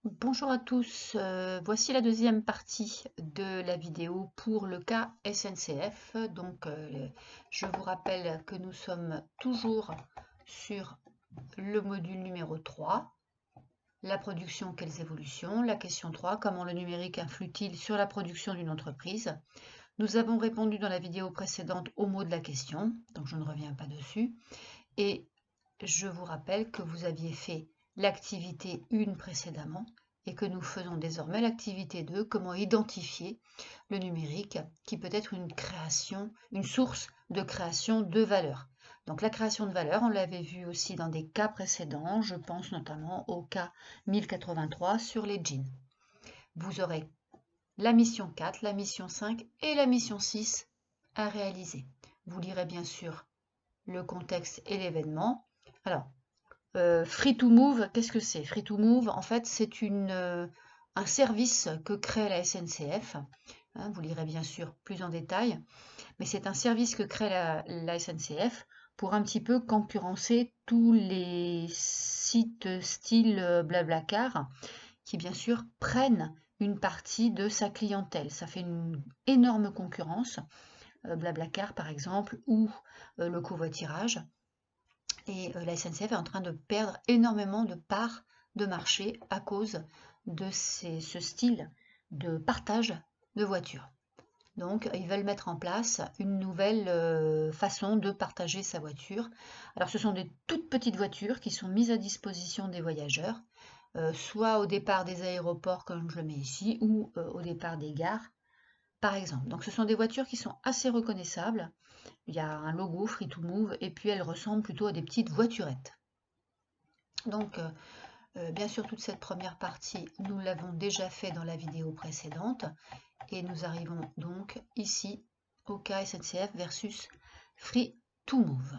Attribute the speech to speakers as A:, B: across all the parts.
A: Bonjour à tous, voici la deuxième partie de la vidéo pour le cas SNCF. Je vous rappelle que nous sommes toujours sur le module numéro 3, la production, quelles évolutions? La question 3, comment le numérique influe-t-il sur la production d'une entreprise? Nous avons répondu dans la vidéo précédente au mot de la question, donc je ne reviens pas dessus. Et je vous rappelle que vous aviez fait l'activité 1 précédemment et que nous faisons désormais l'activité 2, comment identifier le numérique qui peut être une source de création de valeur. Donc la création de valeur, on l'avait vu aussi dans des cas précédents, je pense notamment au cas 1083 sur les jeans. Vous aurez la mission 4, la mission 5 et la mission 6 à réaliser. Vous lirez bien sûr le contexte et l'événement. Alors, Free to Move, qu'est-ce que c'est? Free to Move, en fait, c'est un service que crée la SNCF. Hein, vous lirez bien sûr plus en détail, mais c'est un service que crée la SNCF pour un petit peu concurrencer tous les sites style Blablacar qui, bien sûr, prennent une partie de sa clientèle. Ça fait une énorme concurrence, Blablacar par exemple, ou le covoiturage. Et la SNCF est en train de perdre énormément de parts de marché à cause de ce style de partage de voitures. Donc, ils veulent mettre en place une nouvelle façon de partager sa voiture. Alors, ce sont des toutes petites voitures qui sont mises à disposition des voyageurs, soit au départ des aéroports, comme je le mets ici, ou au départ des gares, par exemple. Donc, ce sont des voitures qui sont assez reconnaissables. Il y a un logo Free to Move et puis elles ressemblent plutôt à des petites voiturettes. Donc, bien sûr, toute cette première partie, nous l'avons déjà fait dans la vidéo précédente. Et nous arrivons donc ici au cas SNCF versus Free to Move.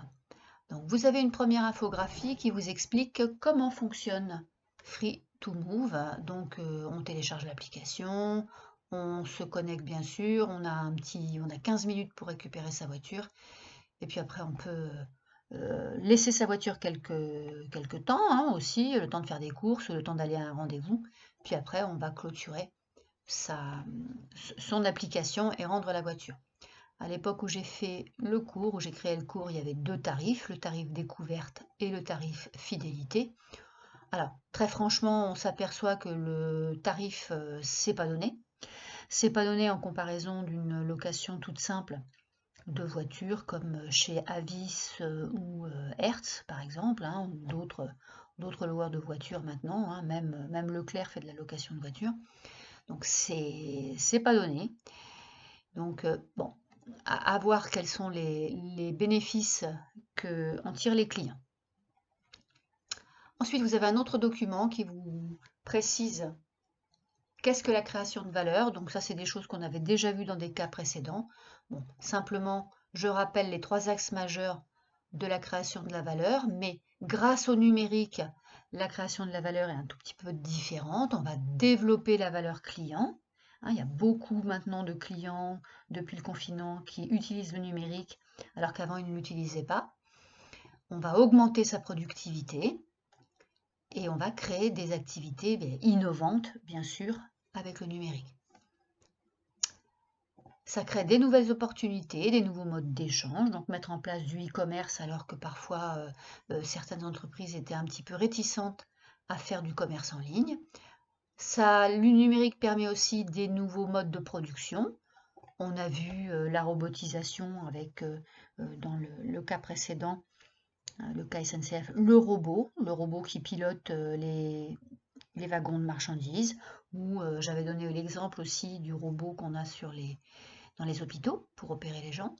A: Donc, vous avez une première infographie qui vous explique comment fonctionne Free to Move. Donc, on télécharge l'application, on se connecte bien sûr, on a 15 minutes pour récupérer sa voiture. Et puis après, on peut laisser sa voiture quelques temps hein, aussi, le temps de faire des courses, le temps d'aller à un rendez-vous. Puis après, on va clôturer son application et rendre la voiture. À l'époque où j'ai fait le cours, où j'ai créé le cours, il y avait deux tarifs, le tarif découverte et le tarif fidélité. Alors, très franchement, on s'aperçoit que le tarif, c'est pas donné. C'est pas donné en comparaison d'une location toute simple de voitures comme chez Avis ou Hertz par exemple, hein, ou d'autres loueurs de voitures maintenant, hein, même Leclerc fait de la location de voitures. Donc c'est pas donné. Donc bon, à voir quels sont les bénéfices que en tirent les clients. Ensuite, vous avez un autre document qui vous précise qu'est-ce que la création de valeur. Donc ça, c'est des choses qu'on avait déjà vues dans des cas précédents. Bon, simplement, je rappelle les trois axes majeurs de la création de la valeur, mais grâce au numérique, la création de la valeur est un tout petit peu différente. On va développer la valeur client. Hein, il y a beaucoup maintenant de clients, depuis le confinement, qui utilisent le numérique, alors qu'avant, ils ne l'utilisaient pas. On va augmenter sa productivité et on va créer des activités innovantes, bien sûr, avec le numérique. Ça crée des nouvelles opportunités, des nouveaux modes d'échange, donc mettre en place du e-commerce alors que parfois certaines entreprises étaient un petit peu réticentes à faire du commerce en ligne. Le numérique permet aussi des nouveaux modes de production. On a vu la robotisation avec, dans le cas précédent, le cas SNCF, le robot qui pilote les wagons de marchandises, ou j'avais donné l'exemple aussi du robot qu'on a dans les hôpitaux pour opérer les gens.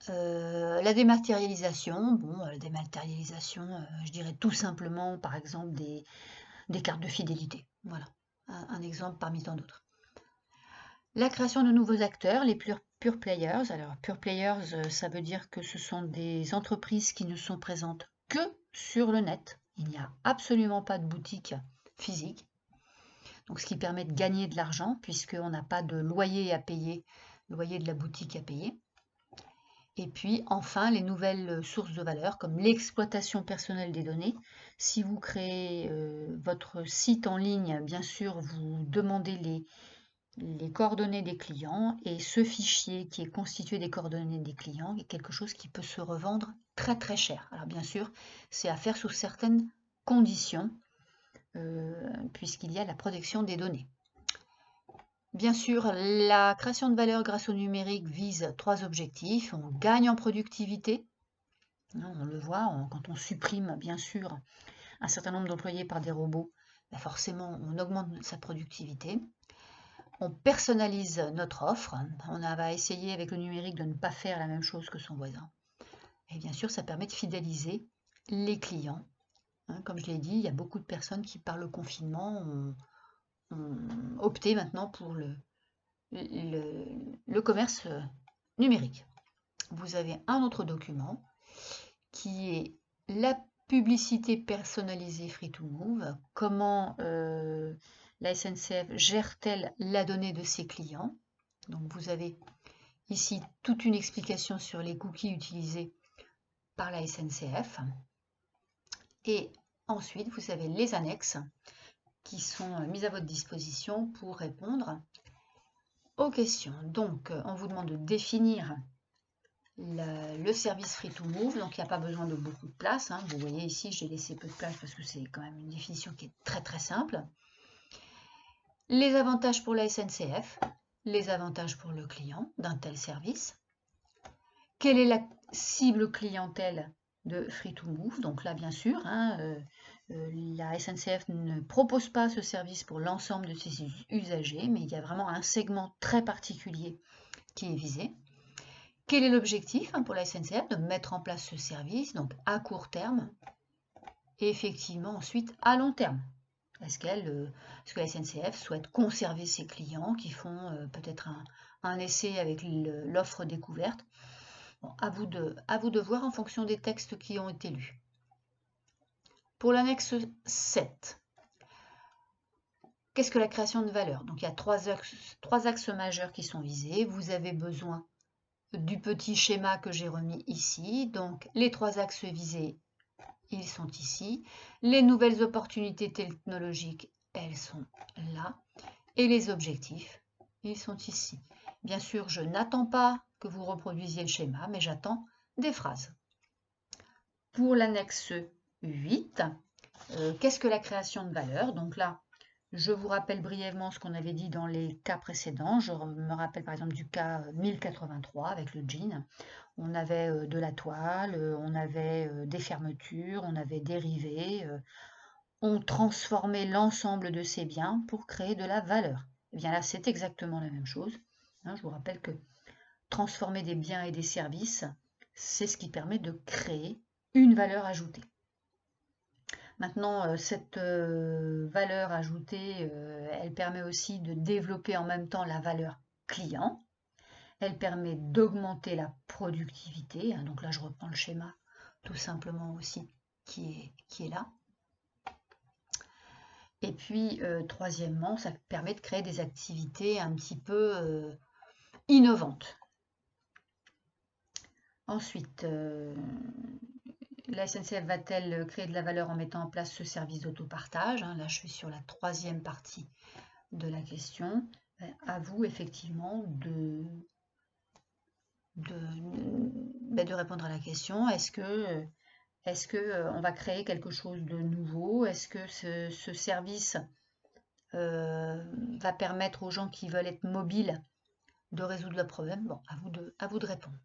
A: La dématérialisation, la dématérialisation, je dirais tout simplement, par exemple, des cartes de fidélité. Voilà, un exemple parmi tant d'autres. La création de nouveaux acteurs, les pure players. Alors, pure players, ça veut dire que ce sont des entreprises qui ne sont présentes que sur le net. Il n'y a absolument pas de boutique physique. Donc, ce qui permet de gagner de l'argent, puisqu'on n'a pas de loyer à payer, loyer de la boutique à payer. Et puis enfin, les nouvelles sources de valeur comme l'exploitation personnelle des données. Si vous créez votre site en ligne, bien sûr, vous demandez les coordonnées des clients et ce fichier qui est constitué des coordonnées des clients est quelque chose qui peut se revendre très très cher. Alors bien sûr, c'est à faire sous certaines conditions puisqu'il y a la protection des données. Bien sûr, la création de valeur grâce au numérique vise 3 objectifs. On gagne en productivité, on le voit quand on supprime bien sûr un certain nombre d'employés par des robots, forcément on augmente sa productivité. On personnalise notre offre, on va essayer avec le numérique de ne pas faire la même chose que son voisin. Et bien sûr, ça permet de fidéliser les clients. Comme je l'ai dit, il y a beaucoup de personnes qui, par le confinement, ont opté maintenant pour le commerce numérique. Vous avez un autre document qui est la publicité personnalisée Free2Move. Comment la SNCF gère-t-elle la donnée de ses clients? Donc vous avez ici toute une explication sur les cookies utilisés par la SNCF. Et ensuite, vous avez les annexes qui sont mises à votre disposition pour répondre aux questions. Donc, on vous demande de définir le service Free2Move, donc il n'y a pas besoin de beaucoup de place. Vous voyez ici, j'ai laissé peu de place parce que c'est quand même une définition qui est très très simple. Les avantages pour la SNCF, les avantages pour le client d'un tel service. Quelle est la cible clientèle de Free2Move? Donc là, bien sûr, la SNCF ne propose pas ce service pour l'ensemble de ses usagers, mais il y a vraiment un segment très particulier qui est visé. Quel est l'objectif pour la SNCF? De mettre en place ce service, donc à court terme, et effectivement ensuite à long terme. Est-ce que la SNCF souhaite conserver ses clients qui font peut-être un essai avec l'offre découverte? Bon, à vous de voir en fonction des textes qui ont été lus. Pour l'annexe 7, qu'est-ce que la création de valeur? Donc il y a trois axes majeurs qui sont visés. Vous avez besoin du petit schéma que j'ai remis ici. Donc les 3 axes visés, ils sont ici. Les nouvelles opportunités technologiques, elles sont là. Et les objectifs, ils sont ici. Bien sûr, je n'attends pas que vous reproduisiez le schéma, mais j'attends des phrases. Pour l'annexe 8, qu'est-ce que la création de valeur? Donc là, je vous rappelle brièvement ce qu'on avait dit dans les cas précédents. Je me rappelle par exemple du cas 1083 avec le jean. On avait de la toile, on avait des fermetures, on avait dérivé. On transformait l'ensemble de ces biens pour créer de la valeur. Et bien là, c'est exactement la même chose. Je vous rappelle que transformer des biens et des services, c'est ce qui permet de créer une valeur ajoutée. Maintenant, cette valeur ajoutée, elle permet aussi de développer en même temps la valeur client. Elle permet d'augmenter la productivité. Donc là, je reprends le schéma tout simplement aussi qui est là. Et puis, troisièmement, ça permet de créer des activités un petit peu innovantes. Ensuite, la SNCF va-t-elle créer de la valeur en mettant en place ce service d'autopartage? Là, je suis sur la 3e partie de la question. À vous, effectivement, de répondre à la question. Est-ce que on va créer quelque chose de nouveau? Est-ce que ce service va permettre aux gens qui veulent être mobiles de résoudre le problème? Bon, à vous de répondre.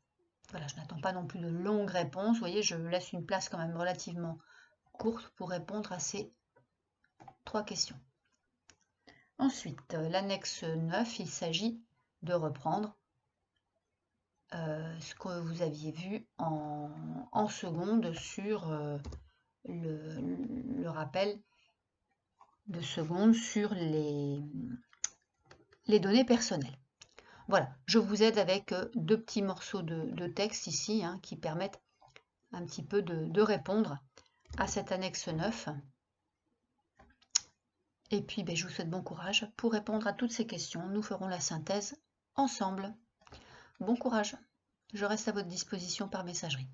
A: Voilà, je n'attends pas non plus de longues réponses. Vous voyez, je laisse une place quand même relativement courte pour répondre à ces 3 questions. Ensuite, l'annexe 9, il s'agit de reprendre ce que vous aviez vu en seconde sur le rappel de seconde sur les données personnelles. Voilà, je vous aide avec 2 petits morceaux de texte ici qui permettent un petit peu de répondre à cette annexe 9. Et puis, je vous souhaite bon courage pour répondre à toutes ces questions. Nous ferons la synthèse ensemble. Bon courage! Je reste à votre disposition par messagerie.